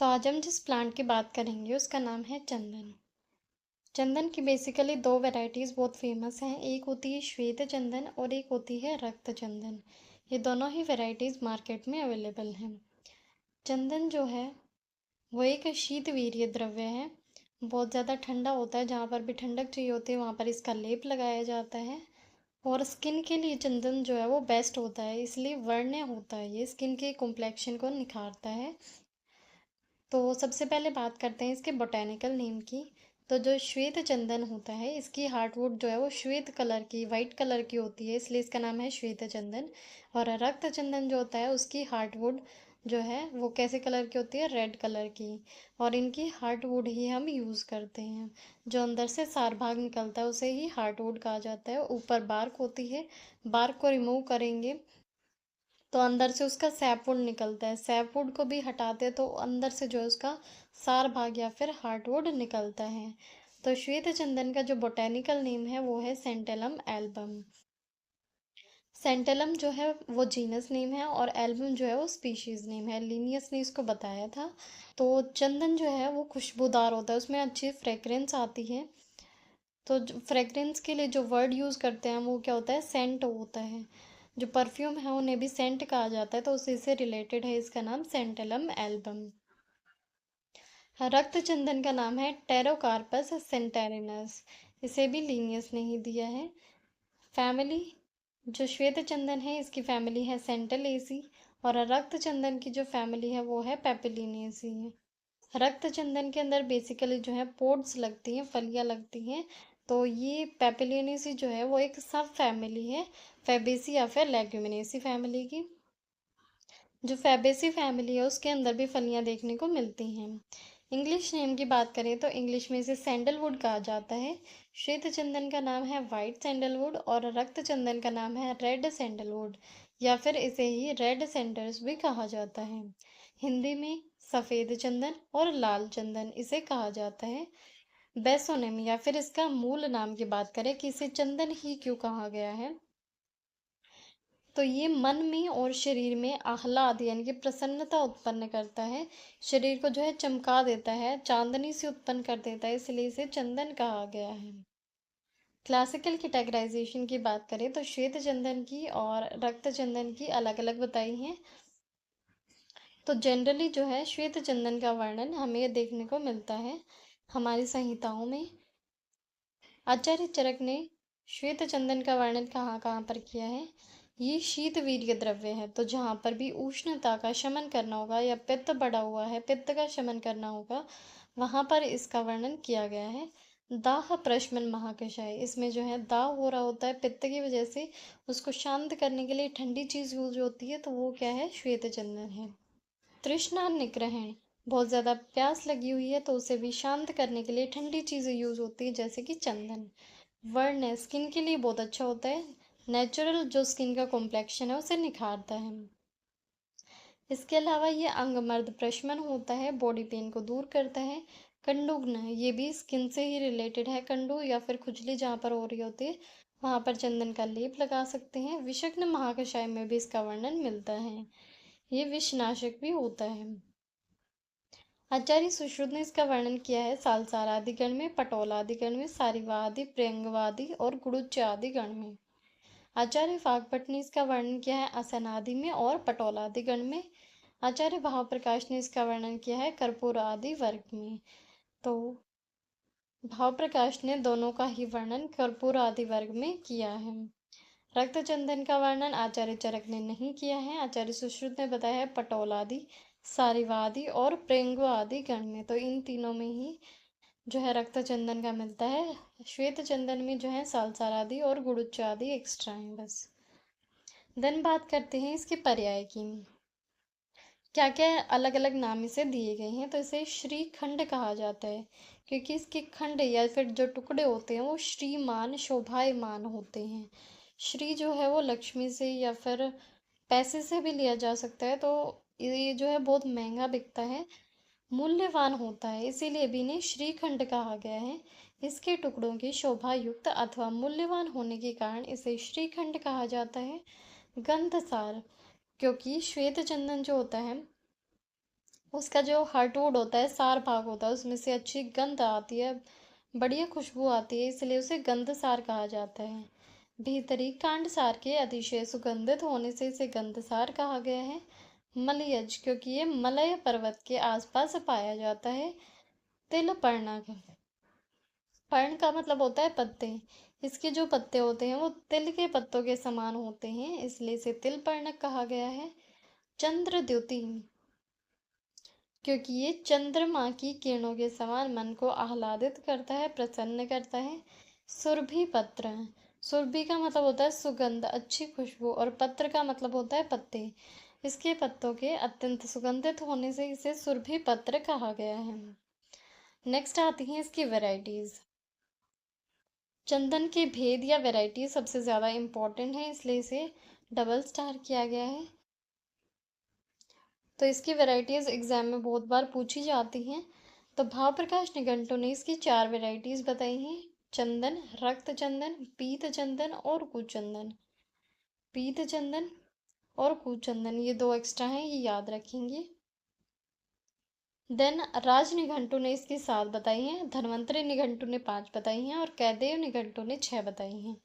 तो आज हम जिस प्लांट की बात करेंगे उसका नाम है चंदन। चंदन की बेसिकली दो वैरायटीज़ बहुत फेमस हैं। एक होती है श्वेत चंदन और एक होती है रक्त चंदन। ये दोनों ही वैरायटीज़ मार्केट में अवेलेबल हैं। चंदन जो है वो एक शीतवीर्य द्रव्य है। बहुत ज़्यादा ठंडा होता है, जहाँ पर भी ठंडक चाहिए होती है वहाँ पर इसका लेप लगाया जाता है। और स्किन के लिए चंदन जो है वो बेस्ट होता है, इसलिए वर्ण्य होता है, ये स्किन के कॉम्प्लेक्शन को निखारता है। तो सबसे पहले बात करते हैं इसके बोटेनिकल नेम की। तो जो श्वेत चंदन होता है, इसकी हार्टवुड जो है वो श्वेत कलर की, वाइट कलर की होती है, इसलिए इसका नाम है श्वेत चंदन। और रक्त चंदन जो होता है उसकी हार्टवुड जो है वो कैसे कलर की होती है, रेड कलर की। और इनकी हार्टवुड ही हम यूज़ करते हैं। जो अंदर से सार भाग निकलता है उसे ही हार्टवुड कहा जाता है। ऊपर बार्क होती है, बार्क को रिमूव करेंगे तो अंदर से उसका सैपवुड निकलता है। सैपवुड को भी हटाते तो अंदर से जो है उसका सार भाग या फिर हार्टवुड निकलता है। तो श्वेत चंदन का जो बोटेनिकल नेम है वो है सेंटेलम एल्बम। सेंटेलम जो है वो जीनस नेम है और एल्बम जो है वो स्पीशीज नेम है। लिनियस ने इसको बताया था। तो चंदन जो है वो खुशबूदार होता है, उसमें अच्छी फ्रेग्रेंस आती है। तो फ्रेग्रेंस के लिए जो वर्ड यूज़ करते हैं वो क्या होता है, सेंट होता है। जो परफ्यूम है उन्हें भी सेंट कहा जाता है, तो उसी से रिलेटेड है इसका नाम सेंटेलम एल्बम। रक्त चंदन का नाम है टेरोकार्पस सेंटेरिनस। इसे भी लीनियस ने ही दिया है। फैमिली जो श्वेत चंदन है इसकी फैमिली है सेंटेलेसी। और रक्त चंदन की जो फैमिली है वो है पेपिलिनेसी है। रक्त चंदन के अंदर बेसिकली जो है पोड्स लगती हैं, फलियां लगती हैं। तो ये पेपिलिनेसी जो है वो एक सब फैमिली है, फैबेसी या फिर लेग्यूमिनेसी फैमिली की। जो फैबेसी फैमिली है उसके अंदर भी फलियां देखने को मिलती हैं। इंग्लिश नेम की बात करें तो इंग्लिश में इसे सैंडलवुड कहा जाता है। श्वेत चंदन का नाम है वाइट सैंडलवुड और रक्त चंदन का नाम है रेड सैंडलवुड, या फिर इसे ही रेड सेंडर्स भी कहा जाता है। हिंदी में सफ़ेद चंदन और लाल चंदन इसे कहा जाता है। बेसोनिम या फिर इसका मूल नाम की बात करें कि इसे चंदन ही क्यों कहा गया है, तो ये मन में और शरीर में आह्लाद यानी कि प्रसन्नता उत्पन्न करता है। शरीर को जो है चमका देता है, चांदनी से उत्पन्न कर देता है, इसलिए इसे चंदन कहा गया है। क्लासिकल कैटेगराइजेशन की बात करें तो श्वेत चंदन की और रक्त चंदन की अलग अलग बताई हैं। तो जनरली जो है श्वेत चंदन का वर्णन हमें देखने को मिलता है हमारी संहिताओं में। आचार्य चरक ने श्वेत चंदन का वर्णन कहाँ कहाँ पर किया है। ये शीत वीर्य द्रव्य है, तो जहाँ पर भी उष्णता का शमन करना होगा या पित्त बढ़ा हुआ है, पित्त का शमन करना होगा, वहाँ पर इसका वर्णन किया गया है। दाह प्रशमन महाकषाय, इसमें जो है दाह हो रहा होता है पित्त की वजह से, उसको शांत करने के लिए ठंडी चीज़ यूज होती है, तो वो क्या है, श्वेत चंदन है। तृष्णा निग्रहण, बहुत ज़्यादा प्यास लगी हुई है तो उसे भी शांत करने के लिए ठंडी चीज़ें यूज़ होती है, जैसे कि चंदन। वर्ण स्किन के लिए बहुत अच्छा होता है, नेचुरल जो स्किन का कॉम्प्लेक्शन है उसे निखारता है। इसके अलावा ये अंगमर्द प्रशमन होता है, बॉडी पेन को दूर करता है। कंडुग्न, ये भी स्किन से ही रिलेटेड है। कंडू या फिर खुजली जहाँ पर हो रही होती है वहाँ पर चंदन का लेप लगा सकते हैं। विषग्न महाकषाय में भी इसका वर्णन मिलता है, ये विषनाशक भी होता है। आचार्य सुश्रुत ने इसका वर्णन किया है सालसार आदि गण में, पटोला आदि गण में, सारिवादि, प्रियंगवादी और गुड़ुच्च आदि गण में। आचार्य वाग्भट ने इसका वर्णन किया है असनादि में और पटोलादि गण में। आचार्य भाव प्रकाश ने इसका वर्णन किया है कर्पूर आदि वर्ग में। तो भाव प्रकाश ने दोनों का ही वर्णन कर्पूर आदि वर्ग में किया है। रक्त चंदन का वर्णन आचार्य चरक ने नहीं किया है। आचार्य सुश्रुत ने बताया है पटोलादि, सारिवादि और प्रेंगु आदि गण में। तो इन तीनों में ही जो है रक्त चंदन का मिलता है। श्वेत चंदन में जो है सालसार आदि और गुड़ुच्च आदि एक्स्ट्रा हैं बस। देन बात करते हैं इसके पर्याय की, क्या क्या अलग अलग नाम इसे दिए गए हैं। तो इसे श्रीखंड कहा जाता है क्योंकि इसके खंड या फिर जो टुकड़े होते हैं वो श्रीमान शोभायमान होते हैं। श्री जो है वो लक्ष्मी से या फिर पैसे से भी लिया जा सकता है, तो ये जो है बहुत महंगा बिकता है, मूल्यवान होता है, इसीलिए भी इन्हें श्रीखंड कहा गया है। इसके टुकड़ों की शोभा युक्त अथवा मूल्यवान होने के कारण इसे श्रीखंड कहा जाता है। गंधसार, क्योंकि श्वेत चंदन जो होता है उसका जो हार्टवुड होता है, सार भाग होता है, उसमें से अच्छी गंध आती है, बढ़िया खुशबू आती है, इसलिए उसे गंधसार कहा जाता है। भीतरी कांडसार के अतिशय सुगंधित होने से इसे गंधसार कहा गया है। मलयज, क्योंकि ये मलय पर्वत के आसपास पाया जाता है। तिल पर्णक, पर्ण का मतलब होता है पत्ते। इसके जो पत्ते होते हैं वो तिल के पत्तों के समान होते हैं, इसलिए इसे तिल पर्णक कहा गया है। चंद्र द्युति, क्योंकि ये चंद्रमा की किरणों के समान मन को आह्लादित करता है, प्रसन्न करता है। सुरभि पत्र, सुरभि का मतलब होता है सुगंध, अच्छी खुशबू, और पत्र का मतलब होता है पत्ते। इसके पत्तों के अत्यंत सुगंधित होने से इसे सुरभि पत्र कहा गया है। नेक्स्ट आती हैं इसकी वैरायटीज। चंदन के भेद या वैरायटी सबसे ज़्यादा इम्पोर्टेंट है, इसलिए इसे डबल स्टार किया गया है। तो इसकी वैरायटीज एग्जाम में बहुत बार पूछी जाती हैं। तो भाव प्रकाश निघंटु ने इसकी 4 वैरायटीज बताई हैं। चंदन, रक्त चंदन, पीत चंदन और कुचंदन। पीत चंदन और कुचंदन, ये 2 एक्स्ट्रा हैं, ये याद रखेंगे। देन राज निघंटु ने इसकी 7 बताई हैं, धन्वंतरि निघंटु ने 5 बताई हैं, और कैदेव निघंटु ने 6 बताई हैं।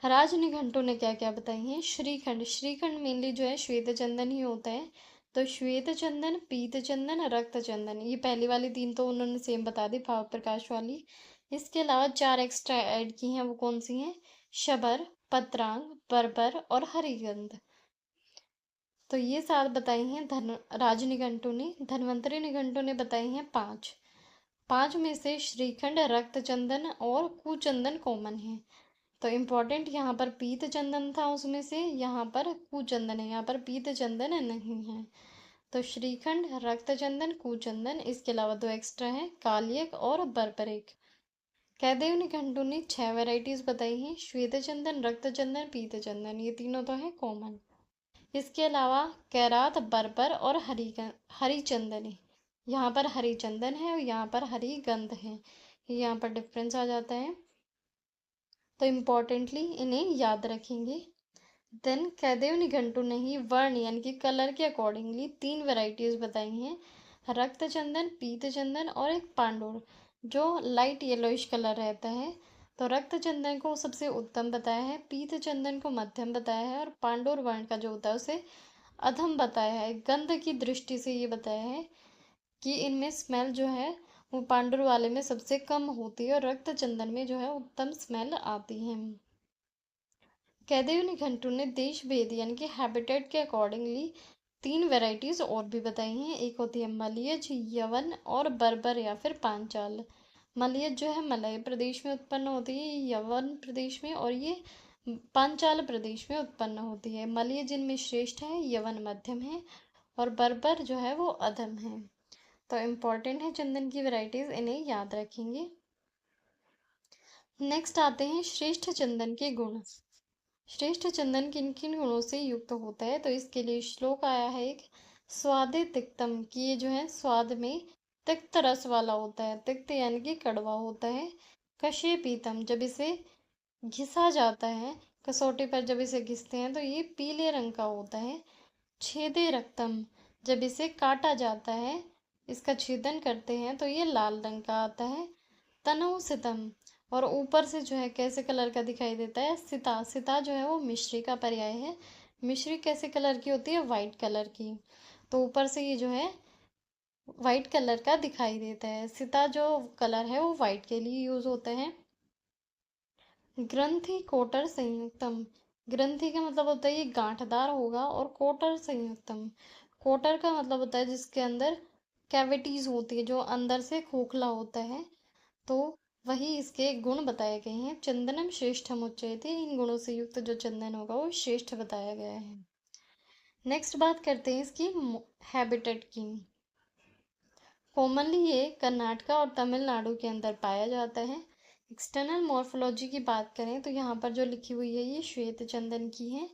राज निघंटु ने क्या क्या बताई हैं? श्रीखंड, श्रीखंड मेनली जो है श्वेत चंदन ही होता है। तो श्वेत चंदन, पीत चंदन, रक्त चंदन, ये पहली वाली 3 तो उन्होंने सेम बता दी, भाव प्रकाश वाली। इसके अलावा 4 एक्स्ट्रा ऐड की हैं, वो कौन सी हैं? शबर, पत्रांग, बर्बर और हरिगंध। तो ये 7 बताई हैं राज निघंटु ने। धन्वंतरि निघंटु ने बताई हैं 5। 5 में से श्रीखंड, रक्त चंदन और कुचंदन कॉमन है। तो इम्पोर्टेंट यहाँ पर पीत चंदन था, उसमें से यहाँ पर कुचंदन है, यहाँ पर पीत चंदन नहीं है। तो श्रीखंड, रक्त चंदन, कुचंदन, इसके अलावा 2 एक्स्ट्रा है, कालियक और बर्बरेक। कैदेव निघंटु ने 6 वेराइटीज बताई हैं, श्वेत चंदन, रक्त चंदन, पीत चंदन, ये तीनों तो है कॉमन। इसके अलावा कैरात, बर्बर और हरी चंदन है। यहाँ पर हरी चंदन है और यहाँ पर हरी गंध है, यहाँ पर डिफरेंस आ जाता है। तो इम्पोर्टेंटली इन्हें याद रखेंगे। देन कैदेव निघंटु ने ही वर्ण यानी कि कलर के अकॉर्डिंगली 3 वेराइटीज बताई हैं, रक्त चंदन, पीत चंदन और एक पांडुर, जो लाइट येलोइश कलर रहता है। तो रक्त चंदन को सबसे उत्तम बताया है, पीत चंदन को मध्यम बताया है, और पांडुर वर्ण का जो होता है उसे अधम बताया है। गंध की दृष्टि से ये बताया है कि इनमें स्मेल जो है वो पांडुर वाले में सबसे कम होती है और रक्त चंदन में जो है उत्तम स्मेल आती है। कैदेव निघंटु ने देश भेद यानी कि हैबिटेट के अकॉर्डिंगली 3 वेराइटीज और भी बताई हैं। एक होती है मलयज, यवन और बर्बर या फिर पांचाल। मलयज जो है मलय प्रदेश में उत्पन्न होती है, यवन प्रदेश में, और ये पांचाल प्रदेश में उत्पन्न होती है। मलयज इनमें श्रेष्ठ है, यवन मध्यम है, और बर्बर जो है वो अधम है। तो इम्पॉर्टेंट है चंदन की वैरायटीज, इन्हें याद रखेंगे। नेक्स्ट आते हैं श्रेष्ठ चंदन के गुण। श्रेष्ठ चंदन किन किन गुणों से युक्त होता है? तो इसके लिए श्लोक आया है एक, स्वादे तिक्तम, कि ये जो है स्वाद में तिक्त रस वाला होता है, तिक्त यानी कि कड़वा होता है। कशे पीतम, जब इसे घिसा जाता है, कसौटी पर जब इसे घिसते हैं तो ये पीले रंग का होता है। छेदे रक्तम, जब इसे काटा जाता है, इसका छेदन करते हैं तो ये लाल रंग का आता है। तनु सितम, और ऊपर से जो है कैसे कलर का दिखाई देता है? सिता, सिता जो है वो मिश्री का पर्याय है। मिश्री कैसे कलर की होती है? वाइट कलर की। तो ऊपर से ये जो है वाइट कलर का दिखाई देता है। सिता जो कलर है वो वाइट के लिए यूज होता है। ग्रंथि कोटर संयुक्तम, ग्रंथि का मतलब होता है ये गांठदार होगा, और कोटर संयुक्तम, कोटर का मतलब होता है जिसके अंदर कैविटीज होती है, जो अंदर से खोखला होता है। तो वही इसके गुण बताए गए हैं। चंदनम श्रेष्ठम उच्यते, इन गुणों से युक्त जो चंदन होगा वो श्रेष्ठ बताया गया है। नेक्स्ट बात करते हैं इसकी हैबिटेट की। कॉमनली ये कर्नाटक और तमिलनाडु के अंदर पाया जाता है। एक्सटर्नल मॉर्फोलॉजी की बात करें तो यहाँ पर जो लिखी हुई है ये श्वेत चंदन की है।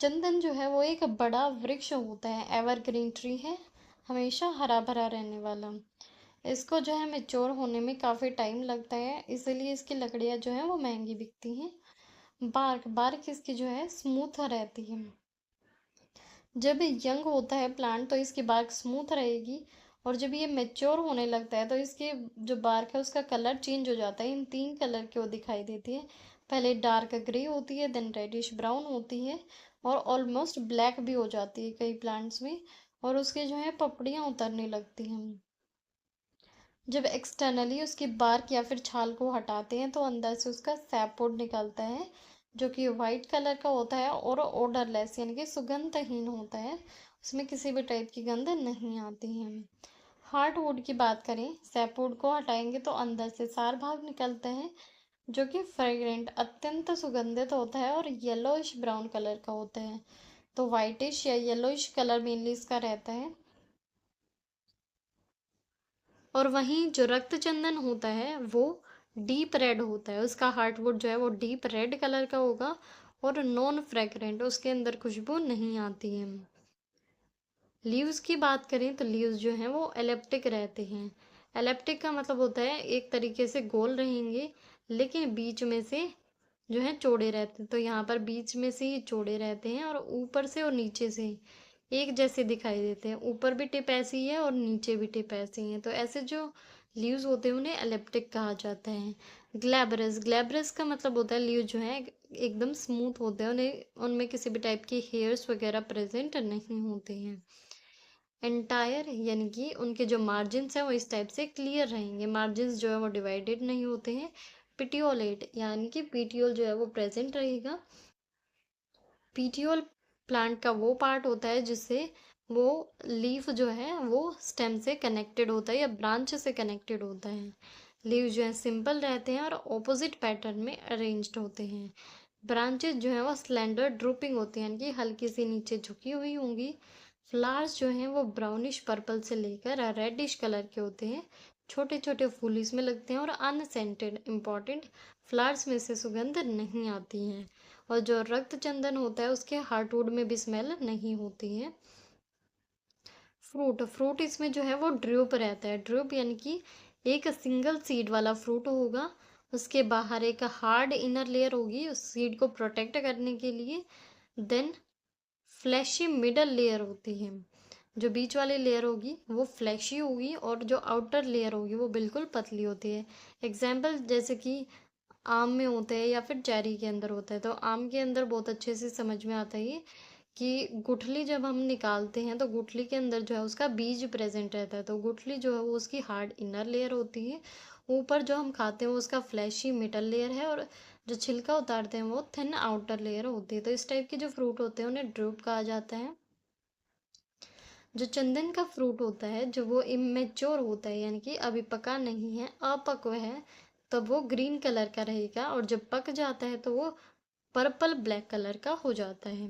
चंदन जो है वो एक बड़ा वृक्ष होता है, एवरग्रीन ट्री है, हमेशा हरा भरा रहने वाला। इसको जो है मेच्योर होने में काफ़ी टाइम लगता है, इसीलिए इसकी लकड़ियाँ जो है वो महंगी बिकती हैं। बार्क, बार्क इसकी जो है स्मूथ रहती है। जब ये यंग होता है प्लांट तो इसकी बार्क स्मूथ रहेगी, और जब ये मैच्योर होने लगता है तो इसके जो बार्क है उसका कलर चेंज हो जाता है। इन तीन कलर की वो दिखाई देती है। पहले डार्क ग्रे होती है, देन रेडिश ब्राउन होती है, और ऑलमोस्ट ब्लैक भी हो जाती है कई प्लांट्स में, और उसके जो है पपड़ियाँ उतरने लगती हैं। जब एक्सटर्नली उसकी बार्क या फिर छाल को हटाते हैं तो अंदर से उसका सैपोड निकलता है, जो कि वाइट कलर का होता है और ओडरलेस यानी कि सुगंधहीन होता है। उसमें किसी भी टाइप की गंध नहीं आती है। हार्टवुड की बात करें, सैपोड को हटाएंगे तो अंदर से सार भाग निकलता है, जो कि फ्रेग्रेंट अत्यंत सुगंधित होता है और येलोइश ब्राउन कलर का होता है। तो वाइटिश या येलोइश कलर मेनली इसका रहता है। और वहीं जो रक्त चंदन होता है वो डीप रेड होता है, उसका हार्टवुड जो है वो डीप रेड कलर का होगा, और नॉन फ्रेग्रेंट, उसके अंदर खुशबू नहीं आती है। लीव्स की बात करें तो लीव्स जो हैं वो एलिप्टिक रहते हैं। एलिप्टिक का मतलब होता है एक तरीके से गोल रहेंगे, लेकिन बीच में से जो है चौड़े रहते हैं। तो यहाँ पर बीच में से ही चौड़े रहते हैं, और ऊपर से और नीचे से एक जैसे दिखाई देते हैं। ऊपर भी टिप ऐसी है और नीचे भी टिप ऐसी है, तो ऐसे जो लीव्स होते हैं उन्हें एलिप्टिक कहा जाता है। ग्लैब्रस, ग्लैब्रस का मतलब होता है लीव जो है एकदम स्मूथ होते हैं, उन्हें उनमें किसी भी टाइप की हेयर्स वगैरह प्रेजेंट नहीं होते हैं। एंटायर यानी कि उनके जो मार्जिन्स हैं वो इस टाइप से क्लियर रहेंगे, मार्जिन्स जो है वो डिवाइडेड नहीं होते हैं। पिटियोलेट यानी कि पीटियोल जो है वो प्रेजेंट रहेगा। पीटियोल प्लांट का वो पार्ट होता है जिससे वो लीफ जो है वो स्टेम से कनेक्टेड होता है या ब्रांच से कनेक्टेड होता है। लीव जो है सिंपल रहते हैं और ऑपोजिट पैटर्न में अरेंज्ड होते हैं। ब्रांचेस जो है वो स्लेंडर ड्रूपिंग होती हैं, यानी कि हल्की सी नीचे झुकी हुई होंगी। फ्लावर्स जो हैं वो ब्राउनिश पर्पल से लेकर रेडिश कलर के होते हैं। छोटे छोटे फूल इसमें लगते हैं और अनसेंटेड इंपॉर्टेंट, फ्लावर्स में से सुगंध नहीं आती है। और जो रक्त चंदन होता है उसके हार्टवुड में भी स्मेल नहीं होती है। फ्रूट, फ्रूट इसमें जो है वो ड्रूप रहता है। ड्रूप यानी कि एक सिंगल सीड वाला फ्रूट होगा, उसके बाहर एक हार्ड इनर लेयर होगी उस सीड को प्रोटेक्ट करने के लिए। देन फ्लैशी मिडल लेयर होती है, जो बीच वाली लेयर होगी वो फ्लैशी होगी, और जो आउटर लेयर होगी वो बिल्कुल पतली होती है। एग्जाम्पल जैसे कि आम में होते हैं या फिर चेरी के अंदर होता है। तो आम के अंदर बहुत अच्छे से समझ में आता है ये कि गुठली जब हम निकालते हैं तो गुठली के अंदर जो है उसका बीज प्रेजेंट रहता है, तो गुठली जो है वो उसकी हार्ड इनर लेयर होती है। ऊपर जो हम खाते हैं वो उसका फ्लैशी मिडल लेयर है, और जो छिलका उतारते हैं वो थिन आउटर लेयर होती है। तो इस टाइप के जो फ्रूट होते हैं उन्हें ड्रूप कहा जाता है। जो चंदन का फ्रूट होता है जो वो इमेच्योर होता है, यानी कि अभी पका नहीं है, अपक्व है, तब वो ग्रीन कलर का रहेगा, और जब पक जाता है तो वो पर्पल ब्लैक कलर का हो जाता है।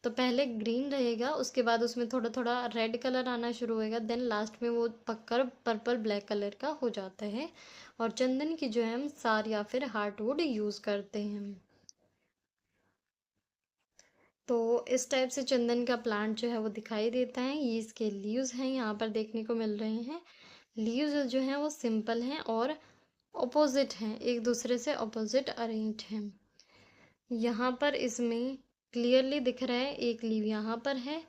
तो पहले ग्रीन रहेगा, उसके बाद उसमें थोड़ा थोड़ा रेड कलर आना शुरू होएगा, देन लास्ट में वो पककर पर्पल ब्लैक कलर का हो जाता है। और चंदन की जो है हम सार या फिर हार्टवुड यूज़ करते हैं। तो इस टाइप से चंदन का प्लांट जो है वो दिखाई देता है। ये इसके लीव्स हैं, यहाँ पर देखने को मिल रहे हैं। लीव्स जो हैं वो सिंपल हैं और ऑपोजिट हैं, एक दूसरे से ऑपोजिट अरेंज हैं। यहाँ पर इसमें क्लियरली दिख रहा है, एक लीव यहाँ पर है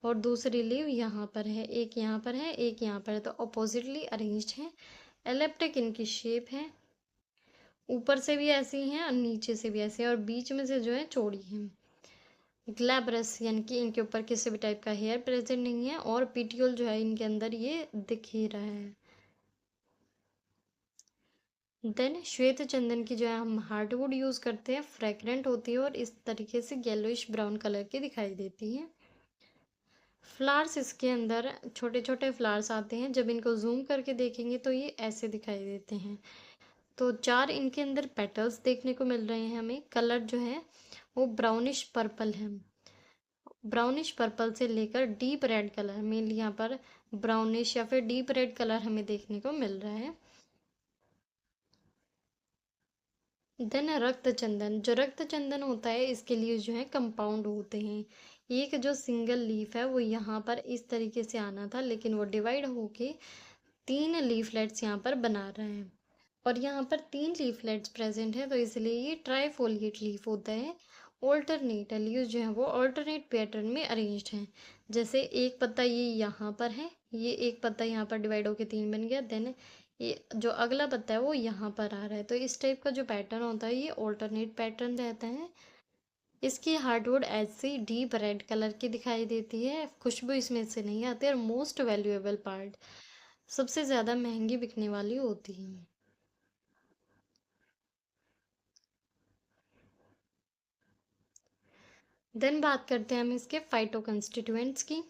और दूसरी लीव यहाँ पर है, एक यहाँ पर है, एक यहाँ पर है, तो ऑपोजिटली अरेंज्ड है। एलिप्टिक इनकी शेप है, ऊपर से भी ऐसी हैं और नीचे से भी ऐसे हैं, और बीच में से जो है चौड़ी है। ग्लैब्रस यानी कि इनके ऊपर किसी भी टाइप का हेयर प्रेजेंट नहीं है, और पीटियोल जो है इनके अंदर ये दिख ही रहा है। देन श्वेत चंदन की जो है हम हार्डवुड यूज़ करते हैं, फ्रेग्रेंट होती है और इस तरीके से येलोइश ब्राउन कलर की दिखाई देती है। फ्लावर्स इसके अंदर छोटे छोटे फ्लावर्स आते हैं, जब इनको जूम करके देखेंगे तो ये ऐसे दिखाई देते हैं। तो चार इनके अंदर पेटल्स देखने को मिल रहे हैं हमें। कलर जो है वो ब्राउनिश पर्पल है, ब्राउनिश पर्पल से लेकर डीप रेड कलर, मेनली यहाँ पर ब्राउनिश या फिर डीप रेड कलर हमें देखने को मिल रहा है। देन रक्त चंदन, जो रक्त चंदन होता है इसके लिए जो है कंपाउंड होते हैं। एक जो सिंगल लीफ है वो यहाँ पर इस तरीके से आना था, लेकिन वो डिवाइड होके तीन लीफलेट्स यहाँ पर बना रहा है, और यहाँ पर तीन लीफलेट्स प्रेजेंट है, तो इसलिए ये ट्राइफोलिएट लीफ होता है। ऑल्टरनेट लीव्स जो है वो ऑल्टरनेट पैटर्न में अरेंज्ड हैं। जैसे एक पत्ता ये यहाँ पर है, ये एक पत्ता यहाँ पर डिवाइड होकर तीन बन गया, देन ये जो अगला पत्ता है वो यहाँ पर आ रहा है। तो इस टाइप का जो पैटर्न होता है ये ऑल्टरनेट पैटर्न रहता है। इसकी हार्डवुड ऐसी डीप रेड कलर की दिखाई देती है, खुशबू इसमें से नहीं आती, और मोस्ट वैल्यूएबल पार्ट सबसे ज़्यादा महंगी बिकने वाली होती है। देन बात करते हैं हम इसके फाइटो कंस्टिट्यूएंट्स की।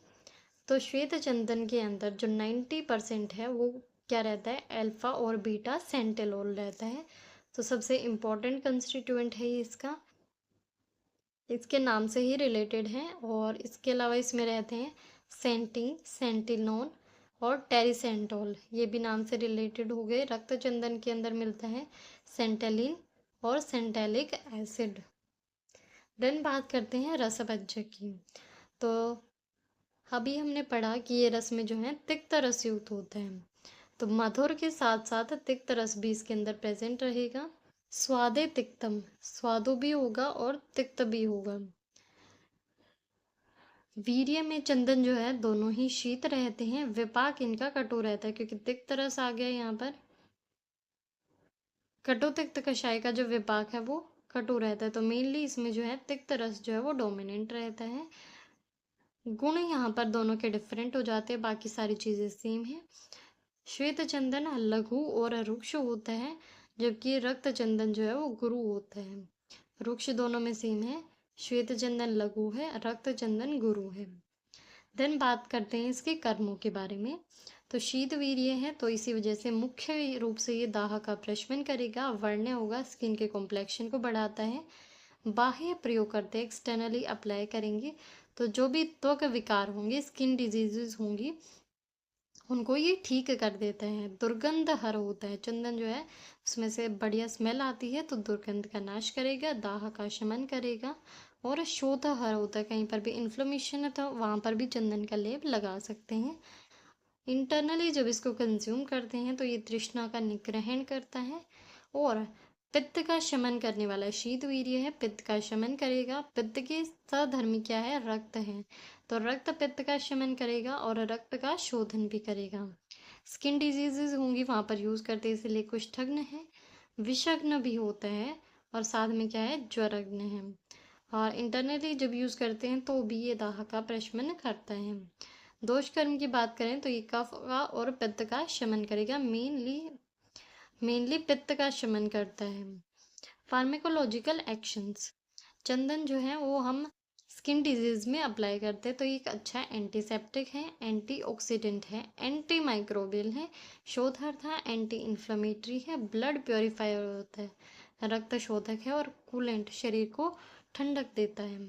तो श्वेत चंदन के अंदर जो 90% है वो क्या रहता है, अल्फा और बीटा सेंटेलोल रहता है। तो सबसे इम्पोर्टेंट कंस्टिट्यूएंट है ये इसका, इसके नाम से ही रिलेटेड है। और इसके अलावा इसमें रहते हैं सेंटिन, सेंटिनोन और टेरिसेंटोल, ये भी नाम से रिलेटेड हो गए। रक्त चंदन के अंदर मिलता है सेंटेलिन और सेंटेलिक एसिड। देन बात करते हैं रसभज्जक की। तो अभी हमने पढ़ा कि ये रस में जो है तिक्त रस युक्त होता है, तो मधुर के साथ साथ तिक्त रस भी इसके अंदर प्रेजेंट रहेगा। स्वादे तिक्तम, स्वादु भी होगा और तिक्त भी होगा। वीर्य में चंदन जो है दोनों ही शीत रहते हैं, विपाक इनका कटु रहता है, क्योंकि तिक्त रस आ गया यहाँ पर। कटु तिक्त कषाय का जो विपाक है वो कटु रहता है, तो मेनली इसमें जो है तिक्त रस जो है वो डोमिनेंट रहता है। गुण यहाँ पर दोनों के डिफरेंट हो जाते हैं, बाकी सारी चीजें सेम है। श्वेत चंदन लघु और रुक्ष होता है, जबकि रक्त चंदन जो है वो गुरु होता है। रुक्ष दोनों में सेम है, श्वेत चंदन लघु है, रक्त चंदन गुरु है। देन बात करते हैं इसके कर्मों के बारे में। तो शीत वीर्य है, तो इसी वजह से मुख्य रूप से ये दाह का प्रशमन करेगा, वर्ण्य होगा, स्किन के कॉम्प्लेक्शन को बढ़ाता है। बाह्य प्रयोग करते हैं, एक्सटर्नली अप्लाई करेंगे, तो जो भी त्वक विकार होंगे, स्किन डिजीजेज होंगी, उनको ये ठीक कर देता है। दुर्गंध हर होता है, चंदन जो है उसमें से बढ़िया स्मेल आती है, तो दुर्गंध का नाश करेगा, दाह का शमन करेगा। और शोथ हर होता है, कहीं पर भी इन्फ्लेमेशन है तो वहाँ पर भी चंदन का लेप लगा सकते हैं। इंटरनली जब इसको कंज्यूम करते हैं तो ये तृष्णा का निग्रहण करता है और पित्त का शमन करने वाला शीत वीर्य है, पित्त का शमन करेगा। पित्त के सधर्मी क्या है, रक्त है, तो रक्त पित्त का शमन करेगा और रक्त का शोधन भी करेगा। स्किन डिजीजेज होंगी वहाँ पर यूज़ करते हैं, इसलिए कुष्ठग्न है, विषग्न भी होता है, और साथ में क्या है, ज्वरग्न है। और इंटरनली जब यूज़ करते हैं तो भी ये दाह का प्रशमन करता है। दोष कर्म की बात करें तो ये कफ का और पित्त का शमन करेगा, मेनली पित्त का शमन करता है। फार्मेकोलॉजिकल एक्शंस, चंदन जो है वो हम स्किन डिजीज में अप्लाई करते हैं, तो ये एक अच्छा एंटीसेप्टिक है, एंटीऑक्सीडेंट है, एंटी माइक्रोबियल है, शोधक था, एंटी इन्फ्लेमेटरी है, ब्लड प्योरीफायर होता है, रक्त शोधक है, और कूलेंट, शरीर को ठंडक देता है।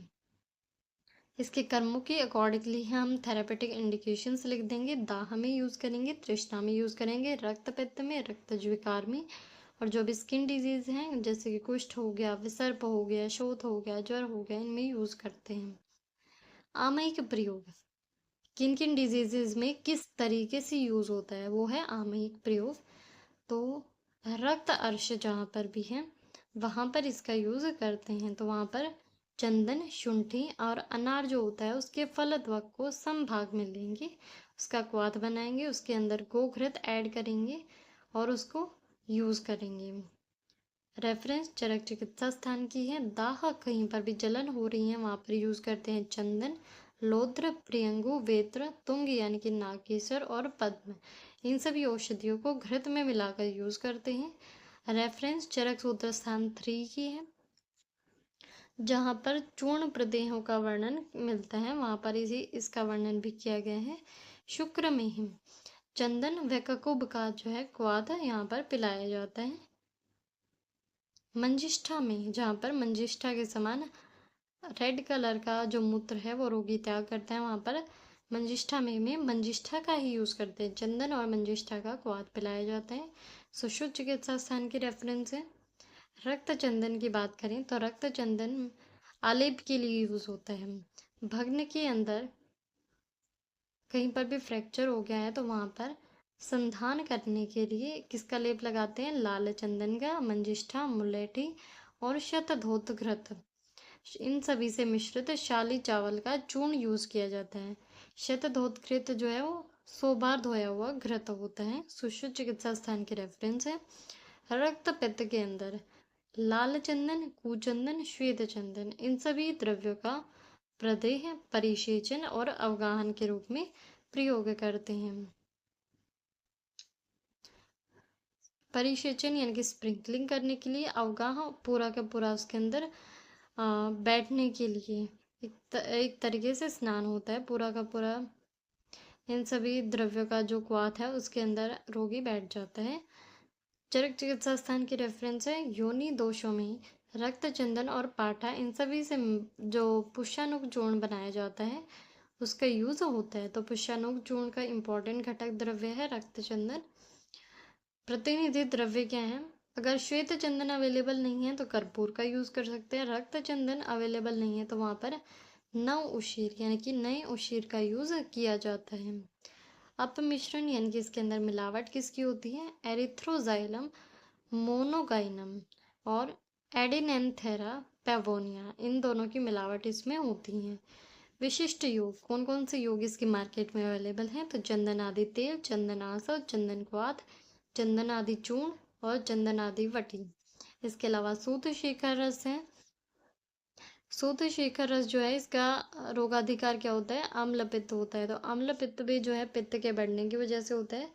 इसके कर्मों के अकॉर्डिंगली हम थेरापेटिक इंडिकेशंस लिख देंगे। दाह में यूज़ करेंगे, तृष्णा में यूज़ करेंगे, रक्त पित्त में, रक्त विकार में, और जो भी स्किन डिजीज हैं जैसे कि कुष्ठ हो गया, विसर्प हो गया, शोथ हो गया, ज्वर हो गया, इनमें यूज़ करते हैं। आमयिक प्रयोग किन किन डिजीजेज में किस तरीके से यूज़ होता है, वो है आमयिक प्रयोग। तो रक्त अर्श जहाँ पर भी है वहाँ पर इसका यूज़ करते हैं, तो वहाँ पर चंदन, शुंठी और अनार जो होता है उसके फलत्वक को सम भाग में लेंगे, उसका क्वाथ बनाएंगे, उसके अंदर गोघृत ऐड करेंगे और उसको यूज़ करेंगे। रेफरेंस चरक चिकित्सा स्थान की है। दाह कहीं पर भी जलन हो रही है वहाँ पर यूज़ करते हैं चंदन, लोद्र, प्रियंगु, वेत्र, तुंग यानी कि नागेश्वर और पद्म, इन सभी औषधियों को घृत में मिलाकर यूज़ करते हैं। रेफरेंस चरक सूत्र स्थान 3 की है, जहाँ पर चूर्ण प्रदेहों का वर्णन मिलता है, वहाँ पर इसका वर्णन भी किया गया है। शुक्र में ही चंदन व ककुब का जो है क्वाथ यहाँ पर पिलाया जाता है। मंजिष्ठा में, जहाँ पर मंजिष्ठा के समान रेड कलर का जो मूत्र है वो रोगी त्याग करता है, वहाँ पर मंजिष्ठा में मंजिष्ठा का ही यूज़ करते हैं, चंदन और मंजिष्ठा का क्वाथ पिलाया जाता है। सुश्रुत चिकित्सा स्थान की रेफरेंस है। रक्त चंदन की बात करें तो रक्त चंदन आलेप के लिए यूज़ होता है। भग्न के अंदर कहीं पर भी फ्रैक्चर हो गया है तो वहाँ पर संधान करने के लिए किसका लेप लगाते हैं, लाल चंदन का, मंजिष्ठा, मुलेठी और शतधोत घृत। इन सभी से मिश्रित शाली चावल का चूर्ण यूज किया जाता है। शतधोतकृत जो है वो 100 बार धोया हुआ घृत होता है। सुश्रुत चिकित्सा स्थान के रेफरेंस है। रक्त पित्त के अंदर लाल चंदन, कुचंदन, श्वेत चंदन, इन सभी द्रव्यों का प्रदेह, परिसेचन और अवगाहन के रूप में प्रयोग करते हैं। परिसेचन यानी कि स्प्रिंकलिंग करने के लिए, अवगाह पूरा का पूरा उसके अंदर बैठने के लिए एक तरीके से स्नान होता है। पूरा का पूरा इन सभी द्रव्यों का जो क्वाथ है उसके अंदर रोगी बैठ जाता है। चरक चिकित्सा स्थान की रेफरेंस है। योनि दोषों में रक्त चंदन और पाठा, इन सभी से जो पुष्यानुक चूर्ण बनाया जाता है उसका यूज होता है। तो पुष्यानुक चूर्ण का इंपॉर्टेंट घटक द्रव्य है रक्त चंदन। प्रतिनिधि द्रव्य क्या है? अगर श्वेत चंदन अवेलेबल नहीं है तो कर्पूर का यूज कर सकते हैं। रक्त चंदन अवेलेबल नहीं है तो वहां पर नव उशीर यानी कि नए उशीर का यूज किया जाता है। अपमिश्रण यानी कि इसके अंदर मिलावट किसकी होती है? एरिथ्रोजाइलम, मोनोगाइनम और एडिनेंथेरा पेवोनिया, इन दोनों की मिलावट इसमें होती है। विशिष्ट योग, कौन कौन से योग इसकी मार्केट में अवेलेबल हैं? तो चंदन आदि तेल, चंदन आसव, चंदन क्वाथ, चंदन आदि चूर्ण और चंदन आदि वटी। इसके अलावा सूत शेखर रस है। सूत शेखर रस जो है इसका रोगाधिकार क्या होता है? अम्ल पित्त होता है। तो अम्ल पित्त भी जो है पित्त के बढ़ने की वजह से होता है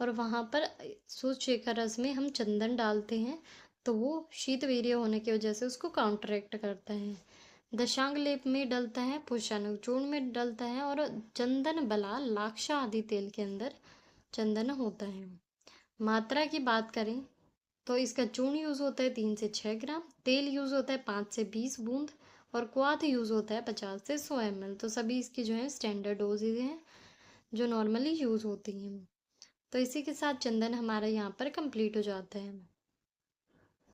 और वहां पर सूत शेखर रस में हम चंदन डालते हैं तो वो शीत वीर्य होने की वजह से उसको काउंटरैक्ट करता है। दशांग लेप में डलता है, पुष्यानुक चूर्ण में डलता है और चंदन बला लाक्षा आदि तेल के अंदर चंदन होता है। मात्रा की बात करें तो इसका चूर्ण यूज होता है 3 से 6 ग्राम, तेल यूज होता है 5 से 20 बूंद और क्वाथ यूज होता है 50 से 100 ml। तो सभी इसकी जो है स्टैंडर्ड डोजेज हैं जो नॉर्मली यूज होती हैं। तो इसी के साथ चंदन हमारा यहाँ पर कंप्लीट हो जाता है।